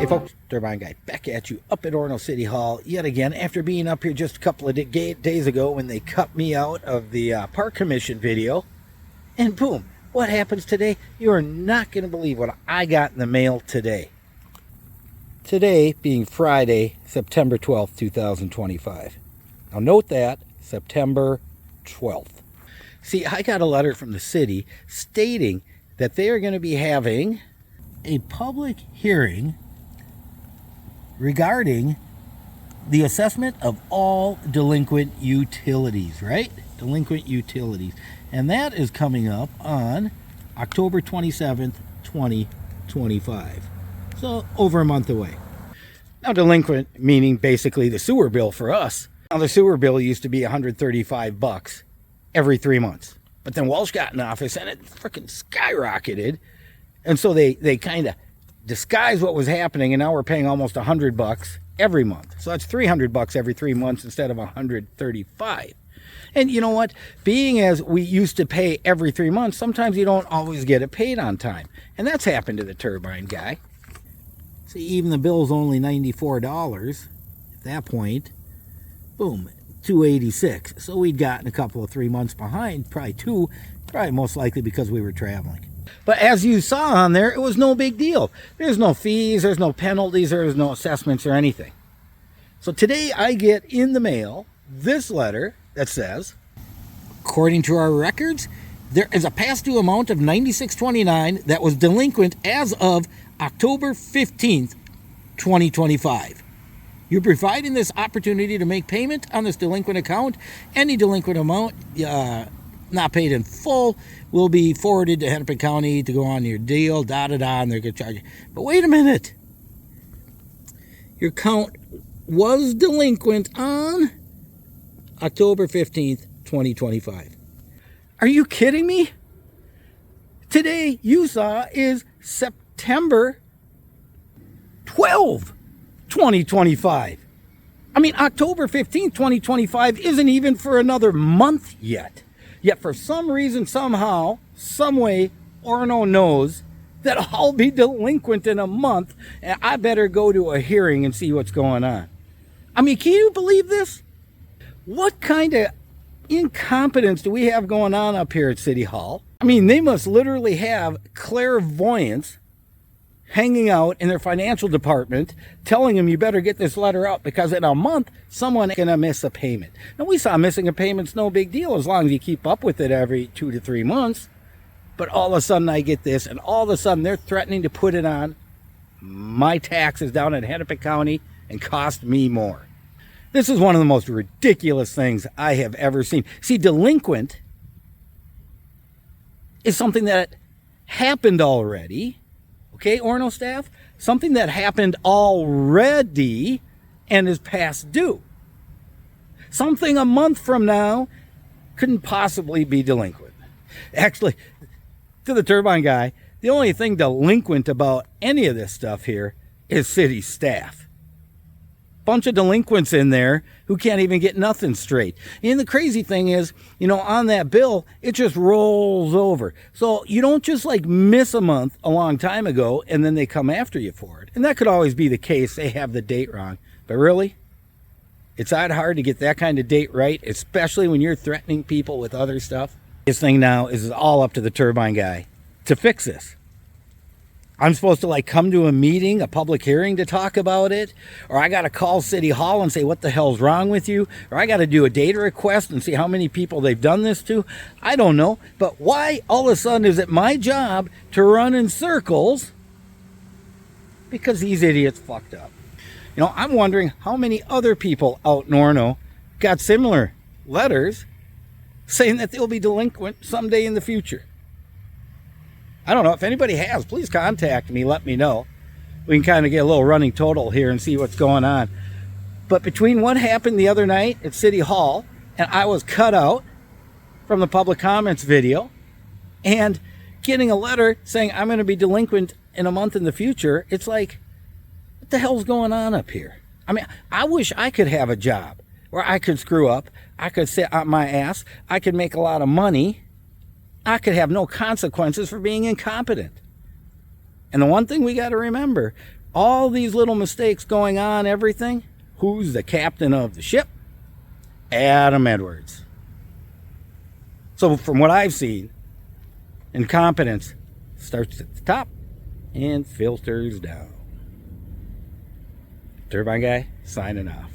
Hey folks, Turbine Guy back at you up at Orono City Hall yet again after being up here just a couple of days ago when they cut me out of the Park Commission video. And boom, what happens today? You are not going to believe what I got in the mail today. Today being Friday, September 12th, 2025. Now note that, September 12th. See, I got a letter from the city stating that they are going to be having a public hearing regarding the assessment of all delinquent utilities, right? Delinquent utilities. And that is coming up on October 27th, 2025. So over a month away. Now delinquent meaning basically the sewer bill for us. Now the sewer bill used to be $135 every 3 months. But then Walsh got in office and it freaking skyrocketed. And so they kind of disguised what was happening, and now we're paying almost $100 every month. So that's $300 every 3 months instead of $135. And you know what? Being as we used to pay every 3 months, sometimes you don't always get it paid on time. And that's happened to the Turbine Guy. See, even the bill's only $94 at that point. Boom, $286. So we'd gotten a couple of 3 months behind, probably most likely because we were traveling. But as you saw on there, it was no big deal. There's no fees, there's no penalties, there's no assessments or anything. So today I get in the mail this letter that says, according to our records, there is a past due amount of $96.29 that was delinquent as of October 15th, 2025. You're providing this opportunity to make payment on this delinquent account. Any delinquent amount not paid in full will be forwarded to Hennepin County to go on your deal, and they're going to charge you. But wait a minute. Your account was delinquent on October 15th, 2025. Are you kidding me? Today, you saw, is September 12th, 2025. I mean, October 15th, 2025 isn't even for another month yet. Yet for some reason, somehow, some way, Orono knows that I'll be delinquent in a month and I better go to a hearing and see what's going on. I mean, can you believe this? What kind of incompetence do we have going on up here at City Hall? I mean, they must literally have clairvoyants hanging out in their financial department telling them you better get this letter out because in a month someone's going to miss a payment. Now we saw missing a payment's no big deal as long as you keep up with it every 2 to 3 months. But all of a sudden I get this, and all of a sudden they're threatening to put it on my taxes down in Hennepin County and cost me more. This is one of the most ridiculous things I have ever seen. See, delinquent is something that happened already. Okay, Orono staff, something that happened already and is past due. Something a month from now couldn't possibly be delinquent. Actually, to the Turbine Guy, the only thing delinquent about any of this stuff here is city staff. Bunch of delinquents in there who can't even get nothing straight. And the crazy thing is, you know, on that bill, it just rolls over. So you don't just like miss a month a long time ago and then they come after you for it. And that could always be the case. They have the date wrong. But really, it's that hard to get that kind of date right, especially when you're threatening people with other stuff. This thing now is all up to the Turbine Guy to fix this. I'm supposed to like come to a meeting, a public hearing to talk about it, or I got to call City Hall and say, what the hell's wrong with you? Or I got to do a data request and see how many people they've done this to. I don't know. But why all of a sudden is it my job to run in circles? Because these idiots fucked up. You know, I'm wondering how many other people out in Orono got similar letters saying that they'll be delinquent someday in the future. I don't know. If anybody has, please contact me. Let me know. We can kind of get a little running total here and see what's going on. But between what happened the other night at City Hall and I was cut out from the public comments video and getting a letter saying I'm going to be delinquent in a month in the future, it's like, what the hell's going on up here? I mean, I wish I could have a job where I could screw up, I could sit on my ass, I could make a lot of money, I could have no consequences for being incompetent. And the one thing we got to remember, all these little mistakes going on, everything, who's the captain of the ship? Adam Edwards. So from what I've seen, incompetence starts at the top and filters down. Turbine Guy, signing off.